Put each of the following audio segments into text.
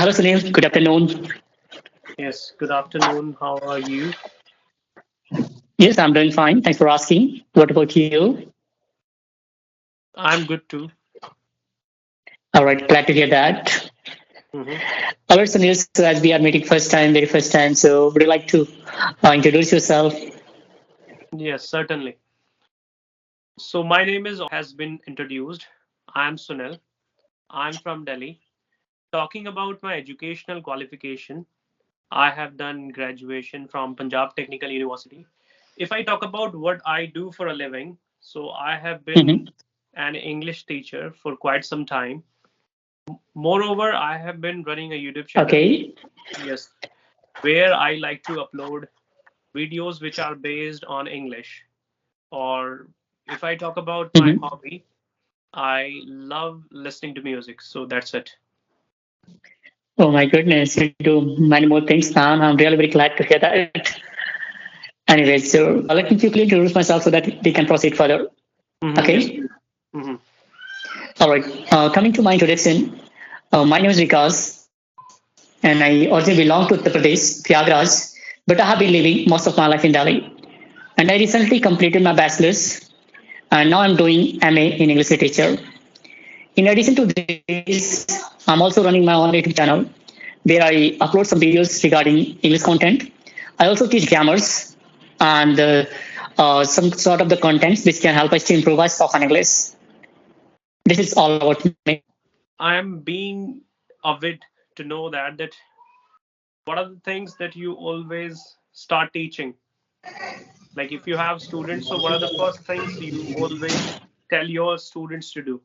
Hello, Sunil. Good afternoon. Yes, good afternoon. How are you? Yes, I'm doing fine. Thanks for asking. What about you? I'm good too. All right, glad to hear that. hmm All right, Sunil. So, as we are meeting very first time, so would you like to introduce yourself? Yes, certainly. So my name is has been introduced. I'm Sunil. I'm from Delhi. Talking about my educational qualification, I have done graduation from Punjab Technical University. If I talk about what I do for a living, so I have been Hmm. an English teacher for quite some time. Moreover, I have been running a YouTube channel. Okay. Yes, where I like to upload videos which are based on English. Or if I talk about my Hmm. hobby, I love listening to music. So that's it. Oh my goodness, you do many more things now. I'm really very glad to hear that. Anyway, so let me quickly introduce myself so that we can proceed further. Yes, Okay. please. hmm All right. Coming to my introduction, my name is Vikas, and I also belong to Uttar Pradesh, Prayagraj, but I have been living most of my life in Delhi. And I recently completed my bachelor's, and now I'm doing MA in English literature. In addition to this, I'm also running my own YouTube channel where I upload some videos regarding English content. I also teach grammars and some sort of the contents which can help us to improve our spoken English. This is all about me. I am being avid to know that what are the things that you always start teaching? Like if you have students, so what are the first things you always tell your students to do?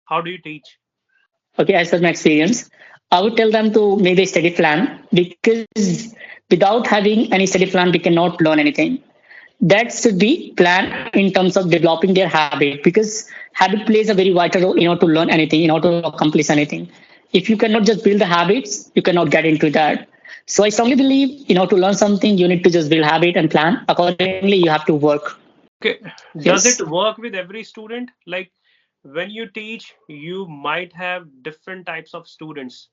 How do you teach? Okay, as per my experience, I would tell them to make a study plan because without having any study plan, we cannot learn anything. That should be planned in terms of developing their habit because habit plays a very vital role in order to learn anything, in order to accomplish anything. If you cannot just build the habits, you cannot get into that. So I strongly believe in order to learn something, you need to just build habit and plan. Accordingly, you have to work. Okay. Does Yes. it work with every student? Like when you teach, you might have different types of students.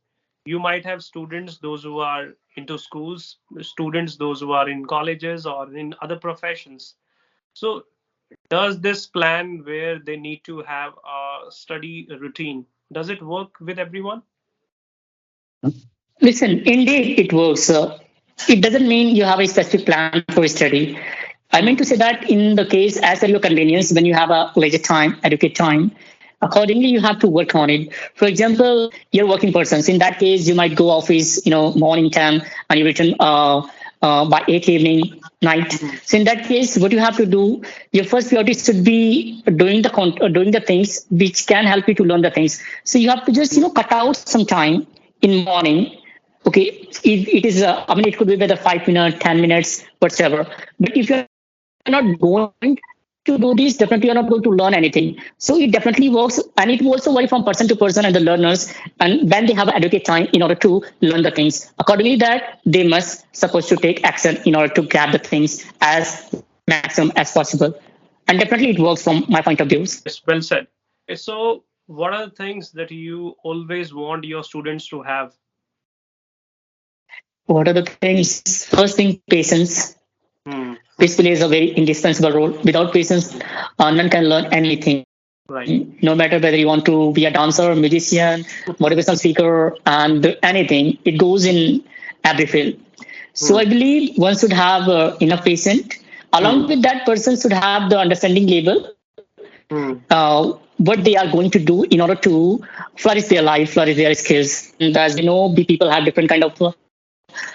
You might have students, those who are into schools, students, those who are in colleges or in other professions. So, does this plan where they need to have a study routine, does it work with everyone? Listen, indeed it works. It doesn't mean you have a specific plan for study. I mean to say Hmm. that in the case as per your convenience, when you have a leisure time, adequate time, accordingly you have to work on it. For example, you're working persons. In that case, you might go office, morning time, and you return by 8 evening night. Hmm. So in that case, what you have to do, your first priority should be doing the things which can help you to learn the things. So you have to just cut out some time in morning. Okay, it is I mean it could be whether 5 minutes, 10 minutes, whatsoever. But if you're not going to do this, definitely you're not going to learn anything. So it definitely works, and it will also vary from person to person and the learners, and when they have adequate time in order to learn the things accordingly, that they must supposed to take action in order to grab the things as maximum as possible. And definitely it works from my point of views. Yes, well said. So, what are the things that you always want your students to have? What are the things? First thing, patience. Hmm. Which plays a very indispensable role. Without patience, none can learn anything. No matter Right. whether you want to be a dancer, musician, motivational speaker, and anything, it goes in every field. So I Hmm. believe one should have enough patience. Along Hmm. with that, person should have the understanding level, Hmm. what they are going to do in order to flourish their life, flourish their skills. And as we know, people have different kind of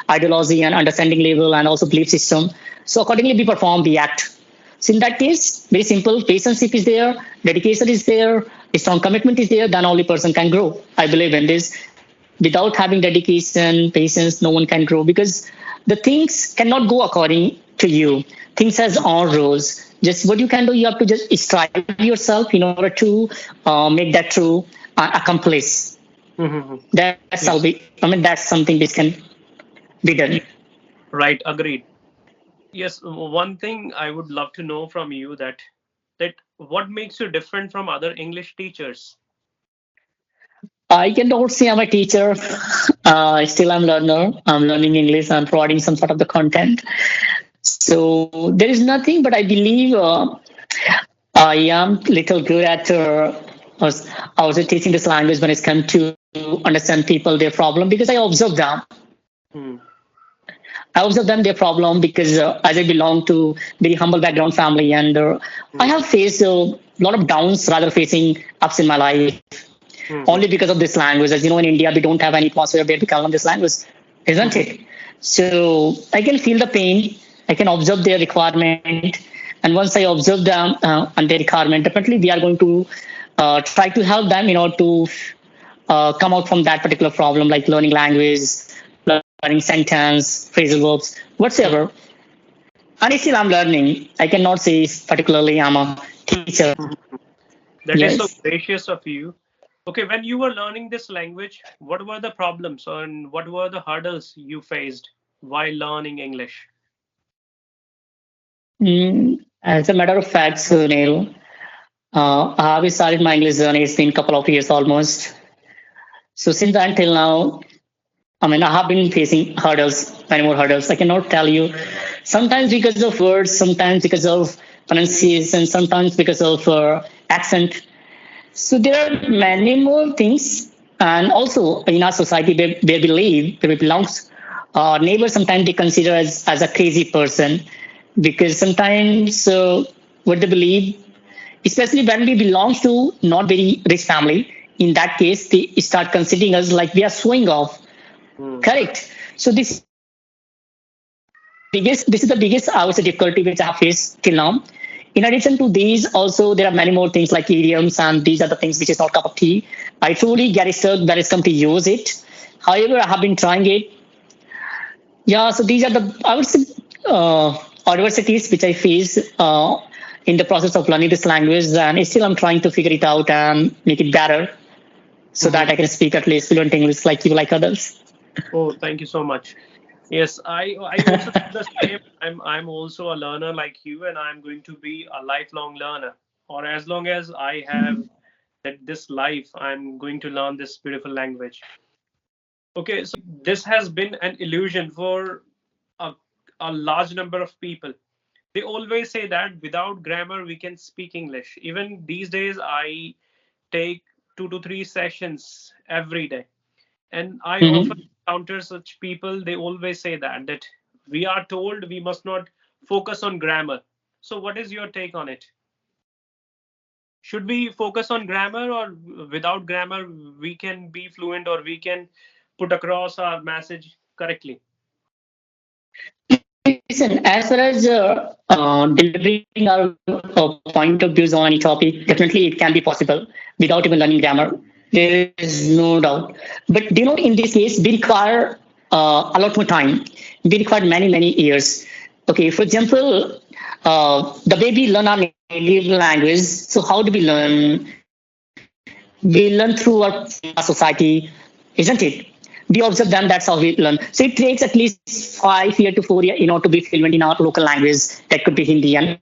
ideology and understanding level and also belief system. So accordingly, we perform, we act. So in that case, very simple, patience if is there, dedication is there, a strong commitment is there, then only person can grow. I believe in this. Without having dedication, patience, no one can grow because the things cannot go according to you. Things has own rules. Just what you can do, you have to just strive yourself in order to make that true, accomplish. Hmm. That's how we. I mean, that's something which can be done. Right. Agreed. Yes. One thing I would love to know from you that what makes you different from other English teachers? I cannot say I'm a teacher. Still, I'm learner. I'm learning English. I'm providing some sort of the content. So there is nothing, but I believe I am little good at also teaching this language when it's come to understand people their problem because I observe them. Hmm. I observe them their problem because as I belong to very humble background family and I Hmm. have faced a lot of downs rather facing ups in my life only Hmm. because of this language. As you know, in India, we don't have any atmosphere where we can learn this language, isn't Hmm. it? So I can feel the pain. I can observe their requirement. And once I observe them and their requirement, definitely we are going to try to help them, to come out from that particular problem, like learning language, learning sentence, phrasal verbs, whatsoever. Hmm. And still I'm learning. I cannot say particularly I'm a teacher. Hmm. That is Yes. so gracious of you. Okay, when you were learning this language, what were the problems and what were the hurdles you faced while learning English? As a matter of fact, Sunil, I have started my English journey. It's been a couple of years almost. So since then till now, I mean, I have been facing hurdles, many more hurdles. I cannot tell you. Sometimes because of words, sometimes because of pronunciation, sometimes because of accent. So there are many more things. And also in our society where we live, where we belong, neighbors sometimes they consider as a crazy person because sometimes what they believe, especially when we belong to not very rich family, in that case they start considering us like we are showing off. Hmm. Correct. So this is the biggest I would say difficulty which I have faced till now. In addition to these, also there are many more things like idioms, and these are the things which is not cup of tea. I truly get stuck when it's come to use it. However, I have been trying it. Yeah, so these are the I would say adversities which I face in the process of learning this language, and still I'm trying to figure it out and make it better so that Hmm. I can speak at least fluent English like you, like others. Oh, thank you so much. Yes, I also do the same. I'm also a learner like you, and I'm going to be a lifelong learner. Or as long as I have that this life, I'm going to learn this beautiful language. Okay, so this has been an illusion for a, a large number of people. They always say that without grammar we can speak English. Even these days, I take 2 to 3 sessions every day, and I often Mhm. encounter such people. They always say that we are told we must not focus on grammar. So what is your take on it? Should we focus on grammar, or without grammar we can be fluent, or we can put across our message correctly? Listen, as far as delivering our point of views on any topic, definitely it can be possible without even learning grammar. There is no doubt. But do you know, in this case, we require a lot more time. We require many, many years. Okay, for example, the way we learn our native language. So, how do we learn? We learn through our society, isn't it? We observe them, that's how we learn. So it takes at least 5 years to 4 years, to be fluent in our local language. That could be Hindi and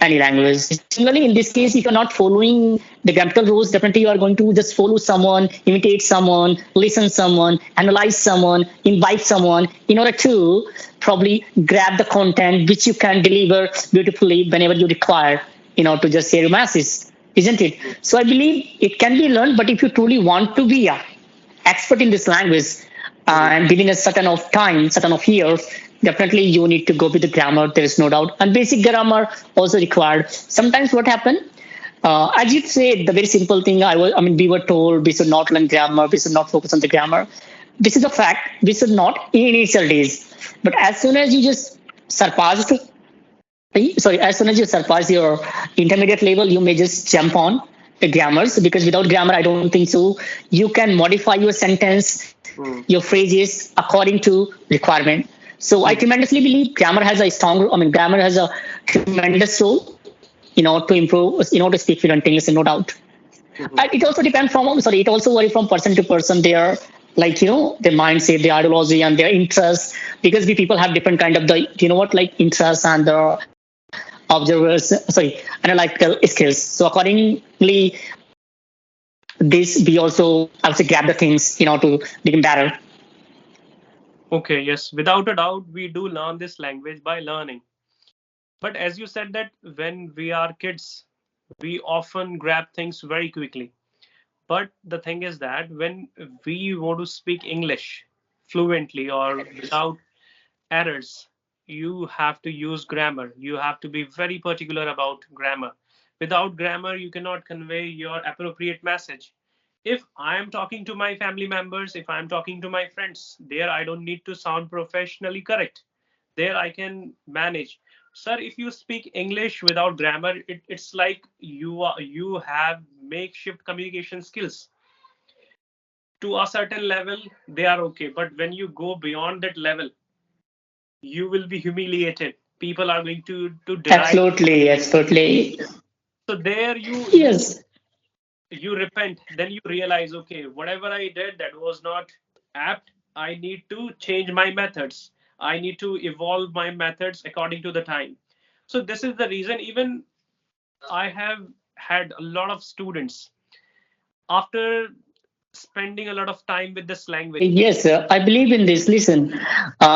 any language. Similarly, in this case, if you're not following the grammatical rules, definitely you are going to just follow someone, imitate someone, listen someone, analyze someone, invite someone in order to probably grab the content which you can deliver beautifully whenever you require, to just share your masses, isn't it? So I believe it can be learned, but if you truly want to be a expert in this language Mhm. and within a certain of time, certain of years, definitely you need to go with the grammar. There is no doubt, and basic grammar also required. Sometimes what happened, as you said, the very simple thing I mean, we were told we should not learn grammar, we should not focus on the grammar. This is a fact. We should not in initial days, but as soon as you just surpassed sorry, as soon as you surpass your intermediate level, you may just jump on the grammars because without grammar, I don't think so. You can modify your sentence, your Mhm. phrases according to requirement. So I Mhm. tremendously believe grammar has a strong, I mean, grammar has a tremendous role, to improve, to speak fluent English, no doubt. Mhm. And it also depends from, sorry, it also varies from person to person. Their, like, their mindset, their ideology, and their interests. Because we people have different kind of the, like interests and the observers, sorry, analytical skills. So accordingly, this we also, I would say, grab the things to become better. Okay, yes, without a doubt, we do learn this language by learning. But as you said that when we are kids, we often grab things very quickly. But the thing is that when we want to speak English fluently or without errors, you have to use grammar. You have to be very particular about grammar. Without grammar, you cannot convey your appropriate message. If I am talking to my family members, if I am talking to my friends, there I don't need to sound professionally correct. There I can manage. Sir, if you speak English without grammar, it's like you have makeshift communication skills. To a certain level, they are okay. But when you go beyond that level, you will be humiliated. People are going to deride. Absolutely, absolutely. So there you Yes, you repent. Then you realize, okay, whatever I did that was not apt. I need to change my methods. I need to evolve my methods according to the time. So this is the reason. Even I have had a lot of students after spending a lot of time with this language. yes, I believe in this. Listen,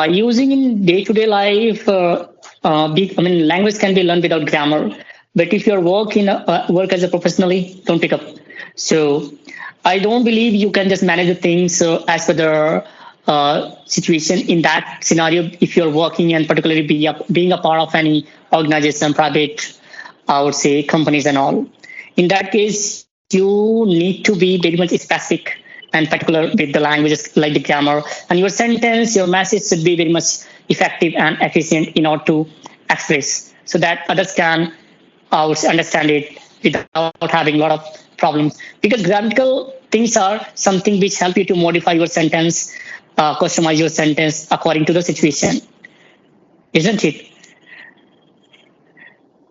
using in day-to-day life, I mean, language can be learned without grammar. But if you're work as a professionally, don't pick up. So I don't believe you can just manage the things as per the situation in that scenario. If you're working and particularly being a part of any organization, private, I would say companies and all. In that case, you need to be very much specific and particular with the languages like the grammar, and your sentence, your message should be very much effective and efficient in order to express so that others can understand it without having a lot of problems. Because grammatical things are something which help you to modify your sentence, customize your sentence according to the situation, isn't it?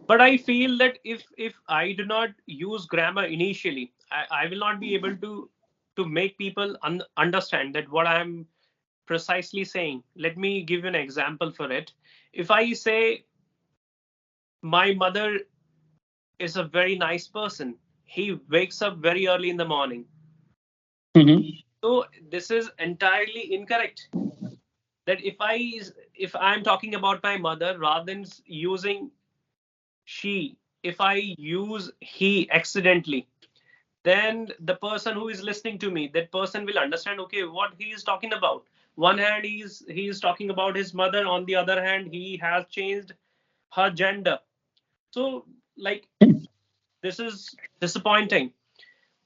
But I feel that if I do not use grammar initially, I will not be able to make people understand that what I'm precisely saying. Let me give you an example for it. If I say my mother is a very nice person, he wakes up very early in the morning. Mhm. So this is entirely incorrect. That if I'm talking about my mother rather than using she, if I use he accidentally, then the person who is listening to me, that person will understand, okay, what he is talking about. One hand he is talking about his mother, on the other hand he has changed her gender. So like this is disappointing.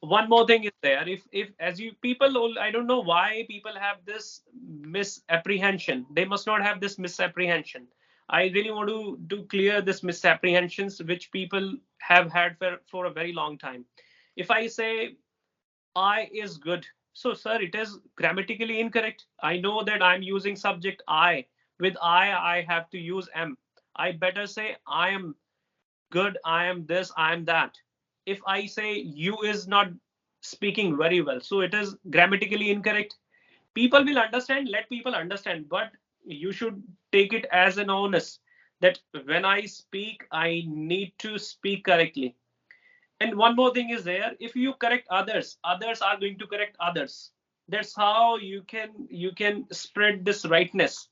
One more thing is there. If as you people, I don't know why people have this misapprehension. They must not have this misapprehension. I really want to clear this misapprehensions which people have had for a very long time. If I say I is good, so sir, it is grammatically incorrect. I know that I'm using subject I. With I have to use am. I better say I am good, I am this, I am that. If I say you is not speaking very well, so it is grammatically incorrect. People will understand, let people understand, but you should take it as an onus that when I speak, I need to speak correctly. And one more thing is there, if you correct others, others are going to correct others. That's how you can spread this rightness.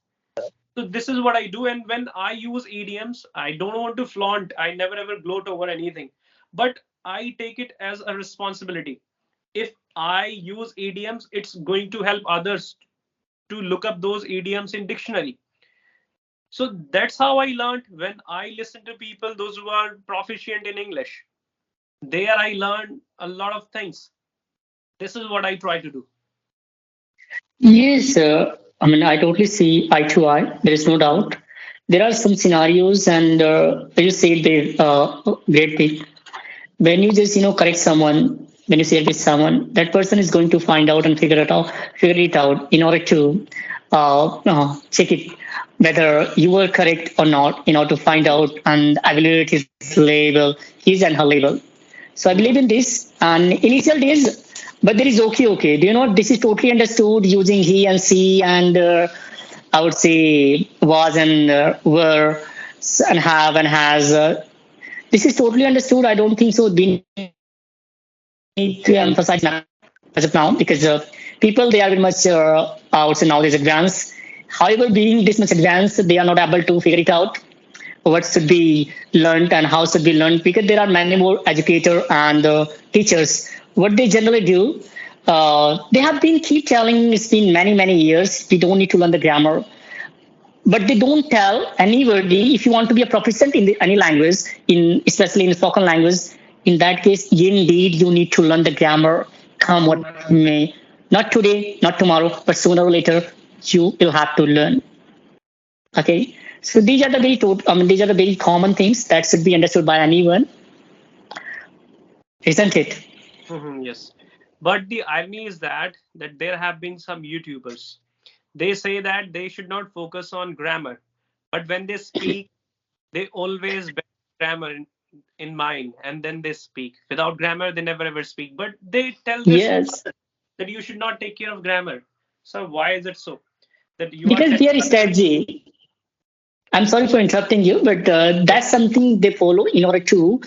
So this is what I do, and when I use idioms, I don't want to flaunt. I never ever gloat over anything, but I take it as a responsibility. If I use idioms, it's going to help others to look up those idioms in dictionary. So that's how I learned. When I listen to people, those who are proficient in English, there I learned a lot of things. This is what I try to do. Yes, I mean, I totally see eye to eye. There is no doubt. There are some scenarios, and as you said, they great thing. When you just correct someone, when you share with someone, that person is going to find out and figure it out in order to check it whether you were correct or not, in order to find out and evaluate his level, his and her level. So I believe in this. And initial days, but there is okay. Do you know this is totally understood using he and she and I would say was and were and have and has. This is totally understood. I don't think so. Being need to emphasize as of now because people they are very much I would say knowledge advanced. However, being this much advanced, they are not able to figure it out what should be learned and how should be learned because there are many more educator and teachers. What they generally do, they have been keep telling it's been many years we don't need to learn the grammar, but they don't tell anybody if you want to be a proficient in any language, in especially in spoken language. In that case, indeed you need to learn the grammar, come what may. Not today, not tomorrow, but sooner or later you will have to learn. Okay, so these are the these are the very common things that should be understood by anyone, isn't it? Yes. But the irony is that there have been some YouTubers. They say that they should not focus on grammar, but when they speak, they always bear grammar in mind, and then they speak. Without grammar, they never ever speak. But they tell this Yes, that you should not take care of grammar. So why is it so that you are because telling? their strategy. I'm sorry for interrupting you, but that's something they follow in order to,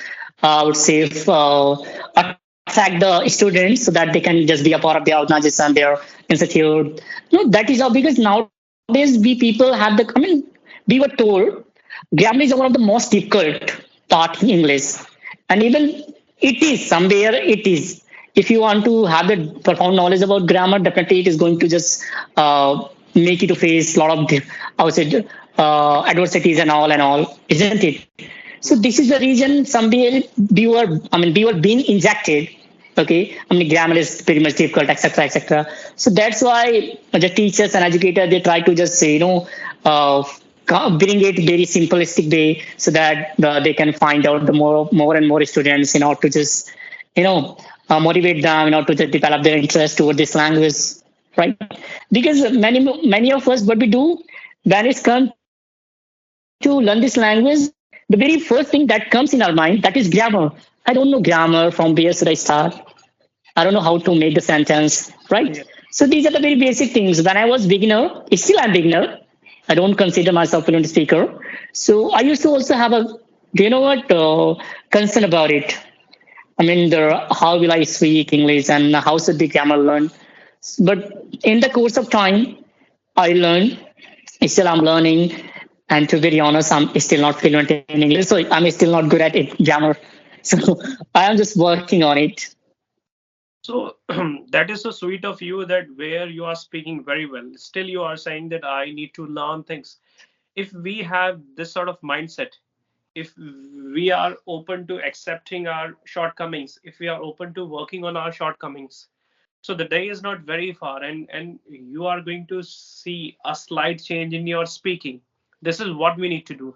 I would say, attract the students so that they can just be a part of their organization, their institute. That is how because nowadays we people have the. I mean, we were told grammar is one of the most difficult part in English, and even it is somewhere it is. If you want to have the profound knowledge about grammar, definitely it is going to just make you to face a lot of I would say adversities and all, isn't it? So this is the reason someday we were being injected. Okay, I mean grammar is pretty much difficult, etc., etc. So that's why the teachers and educators they try to just say uh, bring it very simplistic way so that they can find out the more and more students to just motivate them to just develop their interest toward this language, right? Because many of us what we do when it's come to learn this language, the very first thing that comes in our mind that is grammar. I don't know grammar, from where should I start? I don't know how to make the sentence, right? So these are the very basic things. When I was beginner, still I'm beginner. I don't consider myself fluent speaker. So I used to also have a, concern about it. I mean, how will I speak English and how should the grammar learn? But in the course of time, I learned. Still, I'm learning. And to be very honest, I'm still not fluent in English. So I'm still not good at it, grammar. So I am just working on it. So that is so sweet of you that where you are speaking very well, still you are saying that I need to learn things. If we have this sort of mindset, if we are open to accepting our shortcomings, if we are open to working on our shortcomings, so the day is not very far, and you are going to see a slight change in your speaking. This is what we need to do.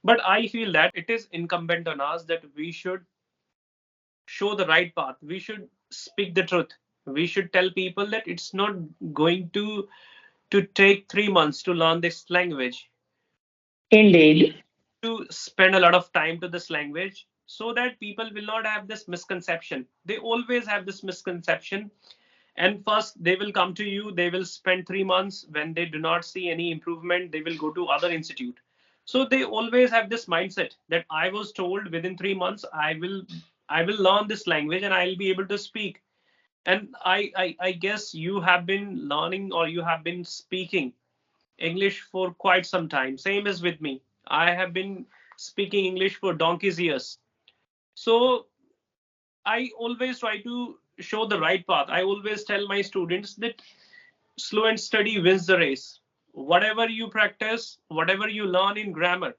But I feel that it is incumbent on us that we should show the right path. We should speak the truth. We should tell people that it's not going to take 3 months to learn this language. Indeed. To spend a lot of time to this language so that people will not have this misconception. They always have this misconception, and first they will come to you, they will spend 3 months. When they do not see any improvement, they will go to other institute. So they always have this mindset that I was told within 3 months I will learn this language and I'll be able to speak. And I guess you have been learning or you have been speaking English for quite some time. Same as with me. I have been speaking English for donkey's years. So I always try to show the right path. I always tell my students that slow and steady wins the race. Whatever you practice, whatever you learn in grammar,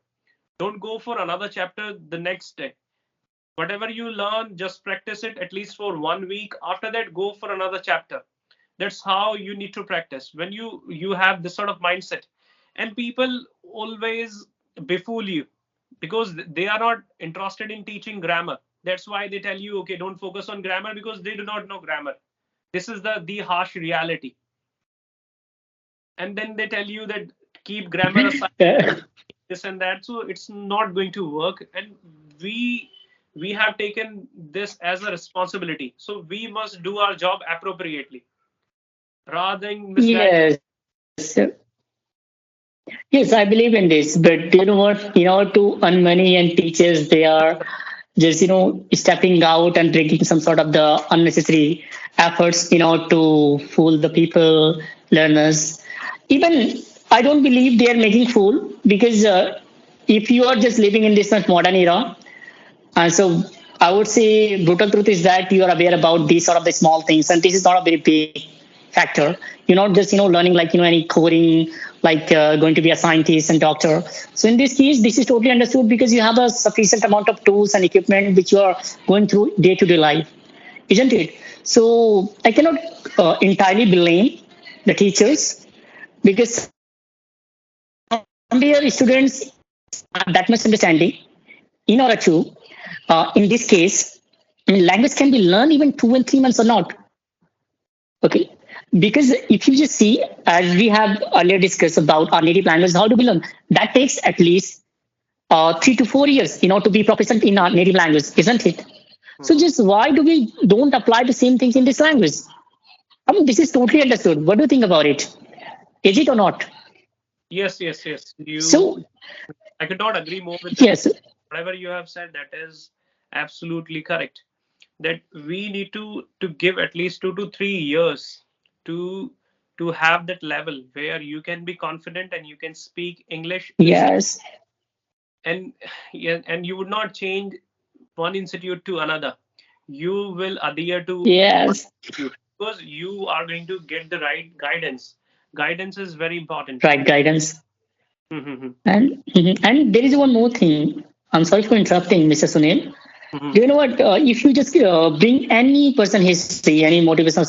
don't go for another chapter the next day. Whatever you learn, just practice it at least for 1 week. After that, go for another chapter. That's how you need to practice. When you have this sort of mindset, and people always befool you because they are not interested in teaching grammar. That's why they tell you, okay, don't focus on grammar because they do not know grammar. This is the harsh reality. And then they tell you that keep grammar aside, this and that. So it's not going to work. And we we have taken this as a responsibility. So we must do our job appropriately rather than misguide. Yes. Yes, I believe in this. But you know what? In order to earn money and teachers, they are just stepping out and taking some sort of the unnecessary efforts to fool the people, learners. Even I don't believe they are making fool, because if you are just living in this much modern era, so I would say brutal truth is that you are aware about these sort of the small things, and this is not a very big factor. You're not just learning like any coding, like going to be a scientist and doctor. So in this case, this is totally understood because you have a sufficient amount of tools and equipment which you are going through day to day life, isn't it? So I cannot entirely blame the teachers, because somewhere students have that much understanding in order to, in this case, I mean, language can be learned even 2 and 3 months or not. Okay. Because if you just see, as we have earlier discussed about our native language, how do we learn? That takes at least 3 to 4 years, to be proficient in our native language, isn't it? So Mhm. just why do we don't apply the same things in this language? I mean, this is totally understood. What do you think about it? Is it or not? Yes, yes, yes. So I could not agree more with that. yes, Whatever you have said, that is absolutely correct. That we need to give at least 2 to 3 years to to have that level where you can be confident and you can speak English easily. yes, And yeah, and you would not change one institute to another. You will adhere to one yes, institute because you are going to get the right guidance. Guidance is very important. right guidance. Mhm, And there is one more thing. I'm sorry for interrupting, Mr. Sunil. mhm, Do you know what? If you just bring any person history, any motivational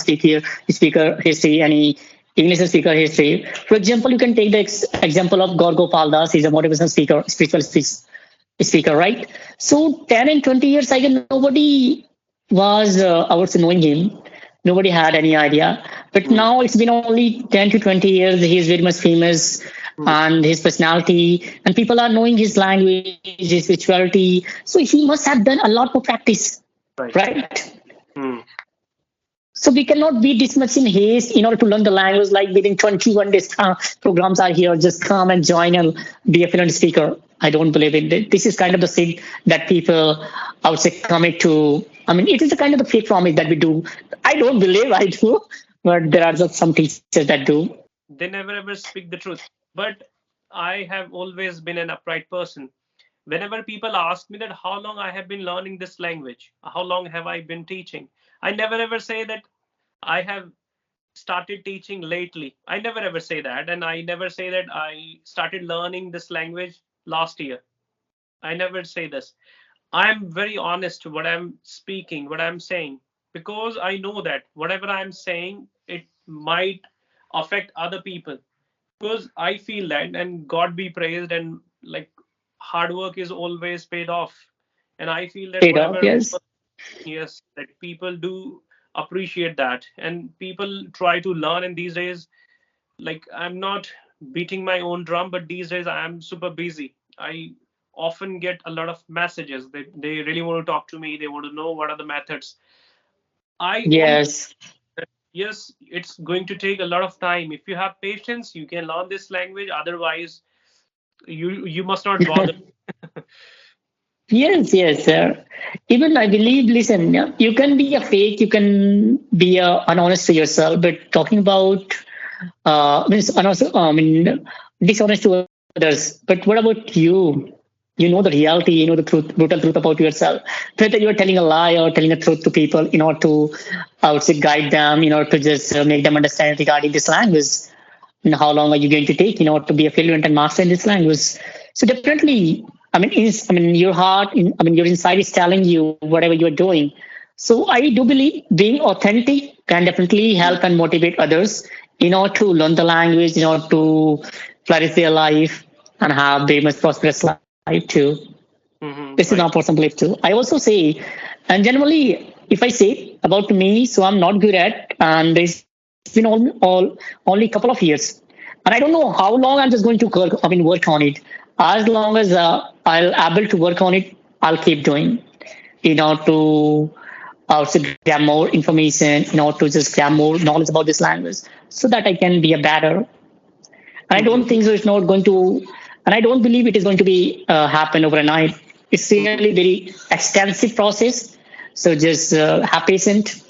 speaker history, any English speaker history. For example, you can take the example of Gaur Gopal Das. He's a motivational speaker, spiritual speaker, right? So 10 and 20 years ago, nobody was, I would say, knowing him. Nobody had any idea. But mhm, now it's been only 10 to 20 years. He's very much famous, mhm. and his personality, and people are knowing his language, his spirituality. So he must have done a lot more practice, Right. right? Mhm. So we cannot be this much in haste in order to learn the language. Like within 21 days, programs are here. Just come and join and be a fluent speaker. I don't believe it. This is kind of the thing that people, I would say, commit to. I mean, it is a kind of the fake promise that we do. I don't believe I do, but there are just some teachers that do. They never ever speak the truth. But I have always been an upright person. Whenever people ask me that how long I have been learning this language, how long have I been teaching, I never ever say that I have started teaching lately. I never ever say that. And I never say that I started learning this language last year. I never say this. I'm very honest what I'm speaking, what I'm saying, because I know that whatever I'm saying, it might affect other people. Because I feel that, and God be praised, and like hard work is always paid off. And I feel that Paid off, whatever, yes. yes, that people do appreciate that, and people try to learn. And these days, like I'm not beating my own drum, but these days I am super busy. I often get a lot of messages. They really want to talk to me. They want to know what are the methods. I always, Yes. yes, it's going to take a lot of time. If you have patience, you can learn this language. Otherwise, you must not bother. Yes, yes, sir. Even I believe, listen, yeah, you can be a fake, you can be unhonest to yourself, but talking about means honest, I mean, dishonest to others. But what about you? You know the reality, you know the truth, brutal truth about yourself. Whether you are telling a lie or telling a truth to people in order to, I would say, guide them, in order to just make them understand regarding this language. And how long are you going to take to be a fluent and master in this language? So definitely, I mean your heart, I mean your inside is telling you whatever you are doing. So I do believe being authentic can definitely help and motivate others in order to learn the language, in order to flourish their life and have very much prosperous life too. This is my personal Right. belief too. I also say, and generally, if I say about me, so I'm not good at, and it's been all only a couple of years, and I don't know how long I'm just going to work on it. As long as I'll able to work on it, I'll keep doing. To also grab more information, to just grab more knowledge about this language, so that I can be a better. And I don't Mhm. think so. It's not going to, and I don't believe it is going to be happen overnight. It's really very extensive process. So just have patience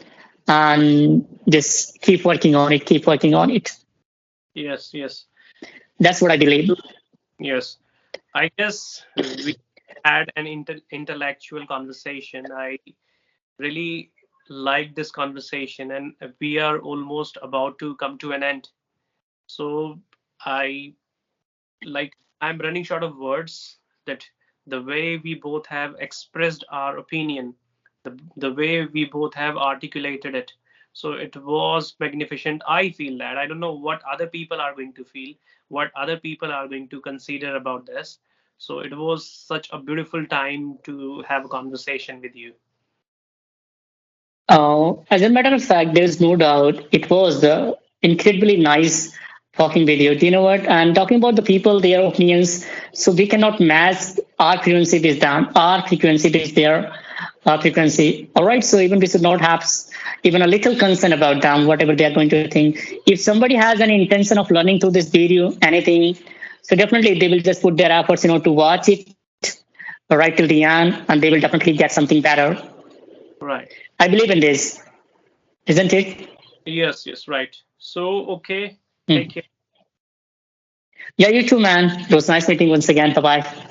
and just keep working on it. Keep working on it. Yes, yes, That's what I believe. yes. I guess we had an intellectual conversation. I really like this conversation, and we are almost about to come to an end. So I like I'm running short of words that the way we both have expressed our opinion, the way we both have articulated it. So it was magnificent. I feel that. I don't know what other people are going to feel, what other people are going to consider about this. So it was such a beautiful time to have a conversation with you. As a matter of fact, there is no doubt it was incredibly nice talking with you. Do you know what? And talking about the people, their opinions, so we cannot match our frequency with them, our frequency with their frequency. All right. So even we should not have even a little concern about them, whatever they are going to think. If somebody has an intention of learning through this video, anything, so definitely they will just put their efforts, to watch it right till the end, and they will definitely get something better. Right. I believe in this, isn't it? Yes, yes, right. So, okay. Take Hmm. care. Yeah, you too, man. It was nice meeting once again. Bye bye.